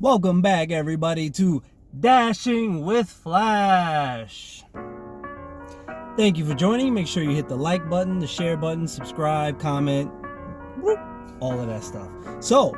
Welcome back, everybody, to Dashing with Flash. Thank you for joining. Make sure you hit the like button, the share button, subscribe, comment, whoop, all of that stuff. So,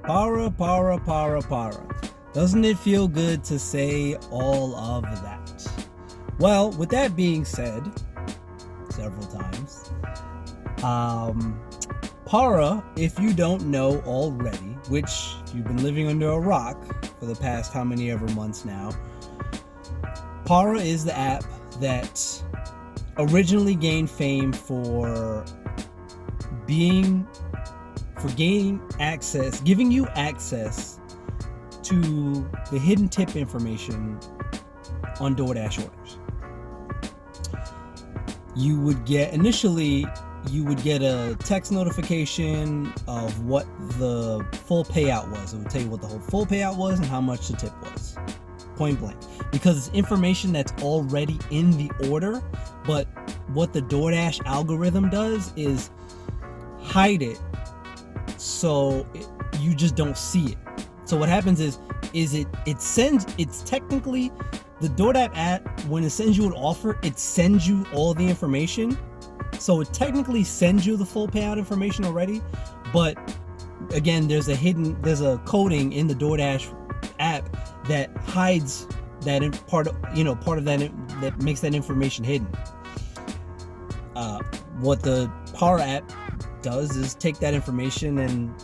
para. Doesn't it feel good to say all of that? Well, with that being said, several times, para, if you don't know already, which you've been living under a rock for the past how many ever months now, para is the app that originally gained fame for gaining access, giving you access to the hidden tip information on DoorDash orders. You would get a text notification of what the full payout was. It would tell you what the whole full payout was and how much the tip was. Point blank. Because it's information that's already in the order, but what the DoorDash algorithm does is hide it so you just don't see it. So what happens is it's technically the DoorDash app, when it sends you an offer, it sends you all the information. So it technically sends you the full payout information already, but again, there's a coding in the DoorDash app that hides that part of that makes that information hidden. What the Para app does is take that information and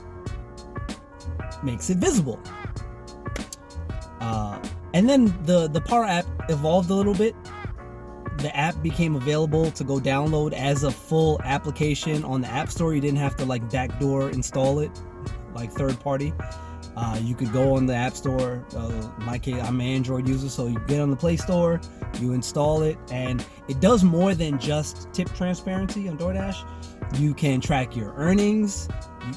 makes it visible. And then the Para app evolved a little bit. The app became available to go download as a full application on the App Store. You didn't have to backdoor install it like third party. You could go on the App Store. In my case, I'm an Android user, so you get on the Play Store, you install it, and it does more than just tip transparency on DoorDash. You can track your earnings.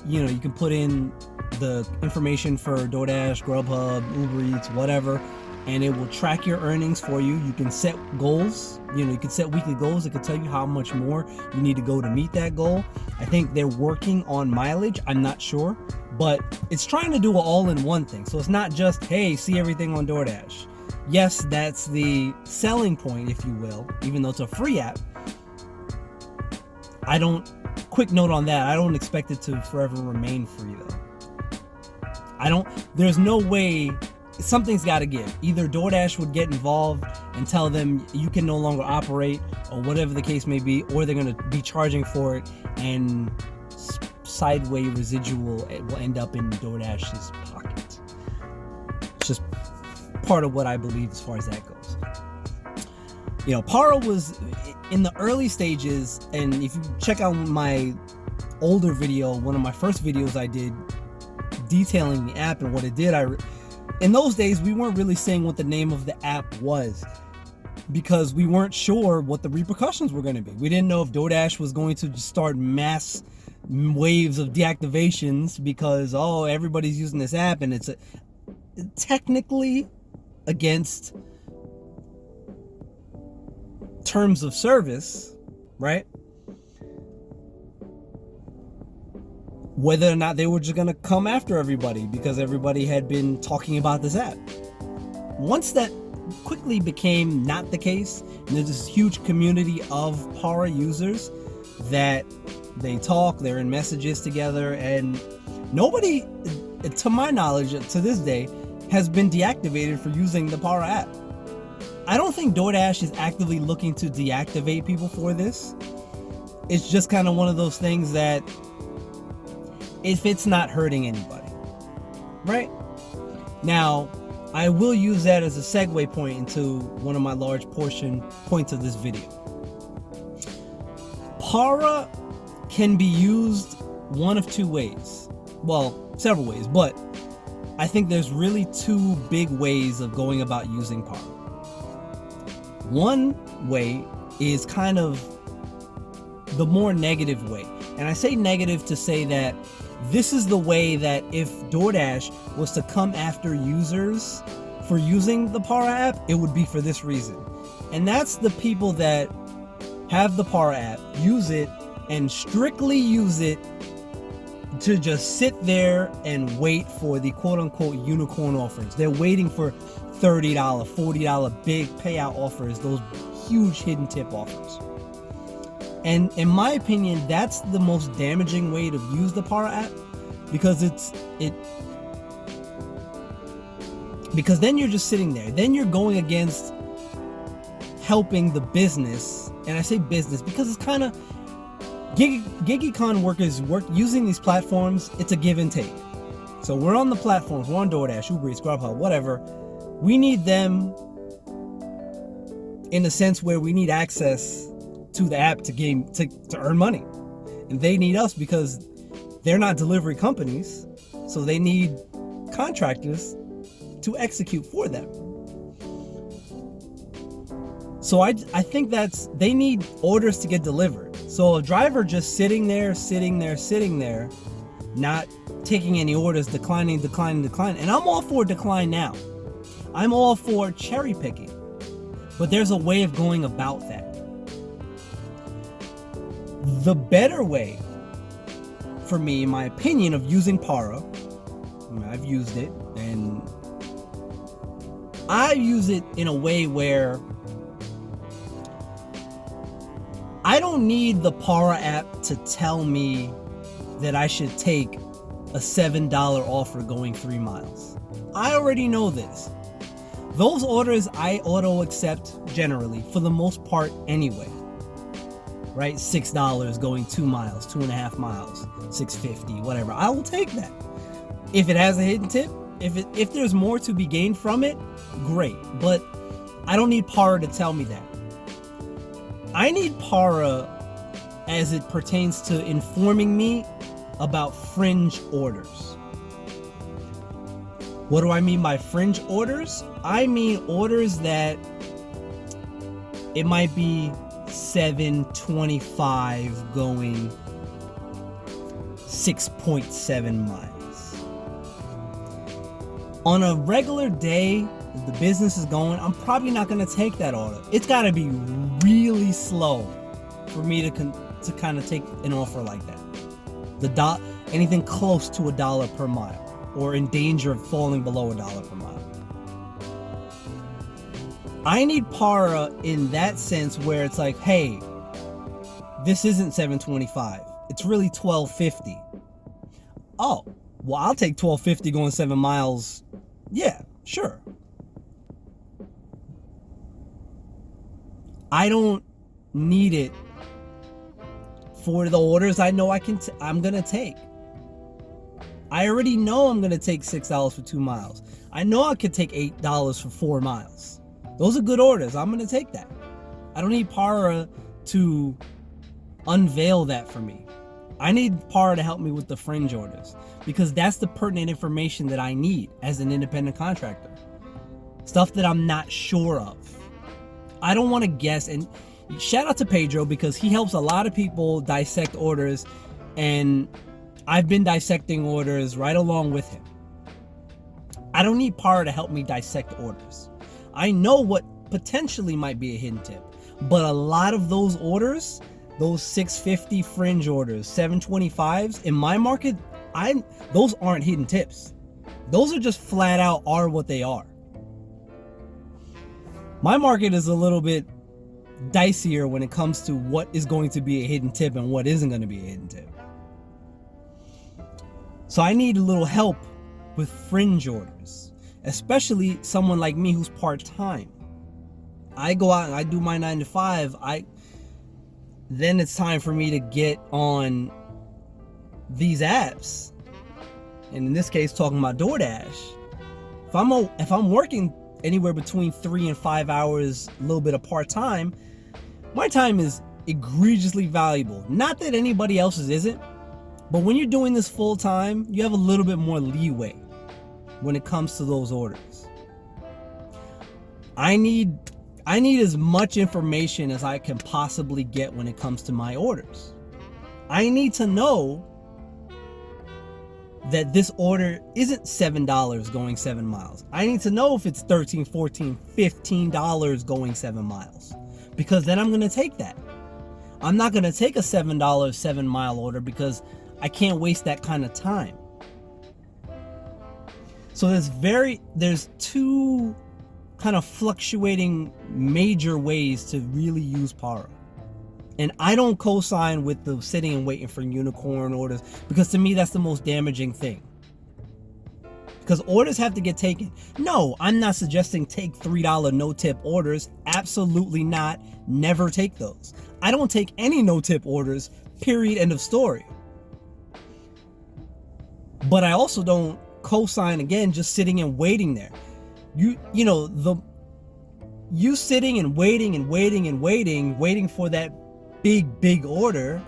You can put in the information for DoorDash, Grubhub, Uber Eats, whatever, and it will track your earnings for you. You can set goals. You can set weekly goals. It can tell you how much more you need to go to meet that goal. I think they're working on mileage. I'm not sure, but it's trying to do an all-in-one thing. So it's not just, hey, see everything on DoorDash. Yes, that's the selling point, if you will, even though it's a free app. Quick note on that, I don't expect it to forever remain free though. There's no way. Something's got to give. Either DoorDash would get involved and tell them you can no longer operate, or whatever the case may be, or they're going to be charging for it, and sideways residual will end up in DoorDash's pocket. It's just part of what I believe as far as that goes. Para was in the early stages, and if you check out my older video, one of my first videos I did detailing the app and what it did, in those days, we weren't really saying what the name of the app was because we weren't sure what the repercussions were going to be. We didn't know if DoorDash was going to just start mass waves of deactivations because, everybody's using this app and it's technically against terms of service, right? Whether or not they were just going to come after everybody because everybody had been talking about this app. Once that quickly became not the case, and there's this huge community of Para users that they're in messages together, and nobody, to my knowledge, to this day, has been deactivated for using the Para app. I don't think DoorDash is actively looking to deactivate people for this. It's just kind of one of those things that if it's not hurting anybody, right? Now, I will use that as a segue point into one of my large portion points of this video. Para can be used one of two ways. Well, several ways, but I think there's really two big ways of going about using Para. One way is kind of the more negative way. And I say negative to say that this is the way that if DoorDash was to come after users for using the Para app, it would be for this reason. And that's the people that have the Para app, use it, and strictly use it to just sit there and wait for the quote-unquote unicorn offers. They're waiting for $30, $40 big payout offers, those huge hidden tip offers. And in my opinion, that's the most damaging way to use the Para app, because because then you're just sitting there. Then you're going against helping the business. And I say business because it's kind of gig econ workers using these platforms. It's a give and take. So we're on the platforms. We're on DoorDash, Uber Eats, Grubhub, whatever. We need them in the sense where we need access to the app to earn money, and they need us because they're not delivery companies, so they need contractors to execute for them. So I think they need orders to get delivered. So a driver just sitting there, not taking any orders, declining, and I'm all for decline now. I'm all for cherry picking, but there's a way of going about that. The better way, for me, in my opinion, of using Para, I've used it, and I use it in a way where I don't need the Para app to tell me that I should take a $7 offer going 3 miles. I already know this. Those orders I auto accept generally, for the most part anyway. Right? $6 going 2 miles, 2.5 miles, $6.50, whatever. I will take that. If it has a hidden tip, if there's more to be gained from it, great. But I don't need Para to tell me that. I need Para as it pertains to informing me about fringe orders. What do I mean by fringe orders? I mean orders that it might be $7.25 going 6.7 miles. On a regular day, if the business is going, I'm probably not going to take that order. It's got to be really slow for me to kind of take an offer like that. Anything close to $1 per mile, or in danger of falling below $1 per mile. I need Para in that sense where it's like, hey, this isn't $7.25. It's really $12.50. Oh, well, I'll take $12.50 going 7 miles. Yeah, sure. I don't need it for the orders I know I'm going to take. I already know I'm going to take $6 for 2 miles. I know I could take $8 for 4 miles. Those are good orders. I'm going to take that. I don't need Para to unveil that for me. I need Para to help me with the fringe orders, because that's the pertinent information that I need as an independent contractor. Stuff that I'm not sure of. I don't want to guess. And shout out to Pedro, because he helps a lot of people dissect orders, and I've been dissecting orders right along with him. I don't need Para to help me dissect orders. I know what potentially might be a hidden tip, but a lot of those orders, those $6.50 fringe orders, $7.25s in my market, those aren't hidden tips. Those are just flat out are what they are. My market is a little bit dicier when it comes to what is going to be a hidden tip and what isn't going to be a hidden tip. So I need a little help with fringe orders, especially someone like me who's part-time. I go out and I do my 9 to 5. Then it's time for me to get on these apps, and in this case talking about DoorDash. If I'm working anywhere between 3 and 5 hours, a little bit of part-time, my time is egregiously valuable. Not that anybody else's isn't, but when you're doing this full-time, you have a little bit more leeway when it comes to those orders. I need as much information as I can possibly get when it comes to my orders. I need to know that this order isn't $7 going 7 miles. I need to know if it's $13, $14, $15 going 7 miles, because then I'm going to take that. I'm not going to take a $7 7 mile order because I can't waste that kind of time. So there's two kind of fluctuating major ways to really use Paro. And I don't co-sign with the sitting and waiting for unicorn orders, because to me that's the most damaging thing. Because orders have to get taken. No, I'm not suggesting take $3 no-tip orders. Absolutely not. Never take those. I don't take any no-tip orders, period, end of story. But I also don't co-sign, again, just sitting and waiting there. You sitting and waiting for that big order,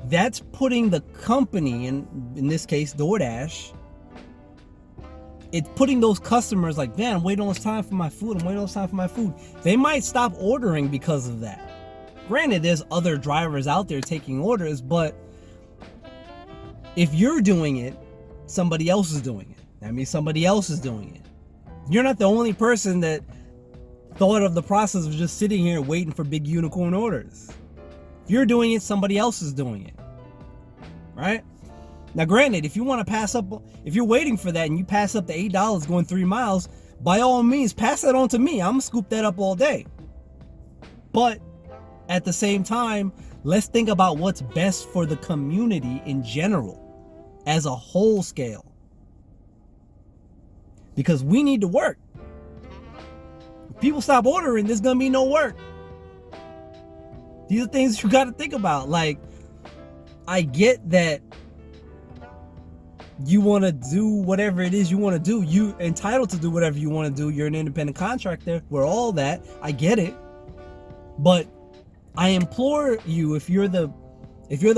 that's putting the company, in this case DoorDash, it's putting those customers like, man, I'm waiting all this time for my food. They might stop ordering because of that. Granted, there's other drivers out there taking orders, but if you're doing it, somebody else is doing it. That means somebody else is doing it. You're not the only person that thought of the process of just sitting here waiting for big unicorn orders. If you're doing it, somebody else is doing it. Right? Now, granted, if you want to pass up, if you're waiting for that and you pass up the $8 going 3 miles, by all means, pass that on to me. I'm going to scoop that up all day. But at the same time, let's think about what's best for the community in general, as a whole scale. Because we need to work. If people stop ordering, there's going to be no work. These are things you got to think about. Like, I get that you want to do whatever it is you want to do. You're entitled to do whatever you want to do. You're an independent contractor. We're all that. I get it. But I implore you, if you're the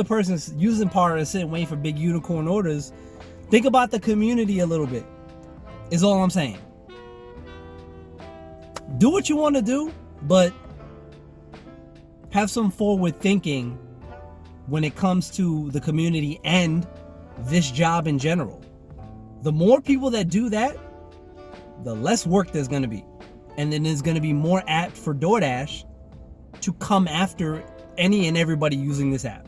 person using Paro and sitting waiting for big unicorn orders, think about the community a little bit, is all I'm saying. Do what you want to do, but have some forward thinking when it comes to the community and this job in general. The more people that do that, the less work there's going to be. And then there's going to be more apt for DoorDash to come after any and everybody using this app.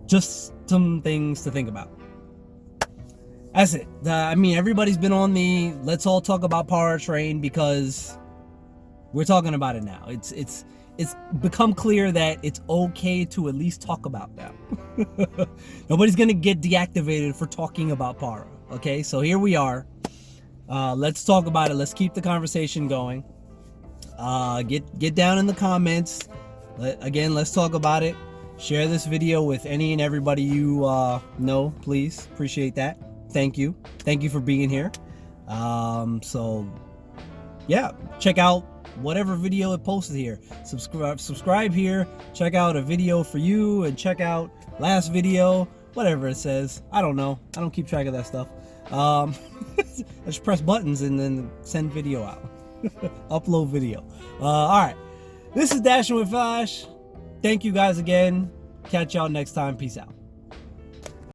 Just some things to think about. That's it. Everybody's been on the let's all talk about Paro train because we're talking about it now. It's become clear that it's okay to at least talk about now. Nobody's gonna get deactivated for talking about Paro. Okay, so here we are. Let's talk about it. Let's keep the conversation going. Get down in the comments. Let's talk about it. Share this video with any and everybody you know, please. Appreciate that. Thank you for being here. So yeah, check out whatever video it posted here. Subscribe here. Check out a video for you, and check out last video, whatever it says. I don't know. I don't keep track of that stuff. I just press buttons and then send video out. Upload video. All right. This is Dashing with Flash. Thank you guys again. Catch y'all next time. Peace out.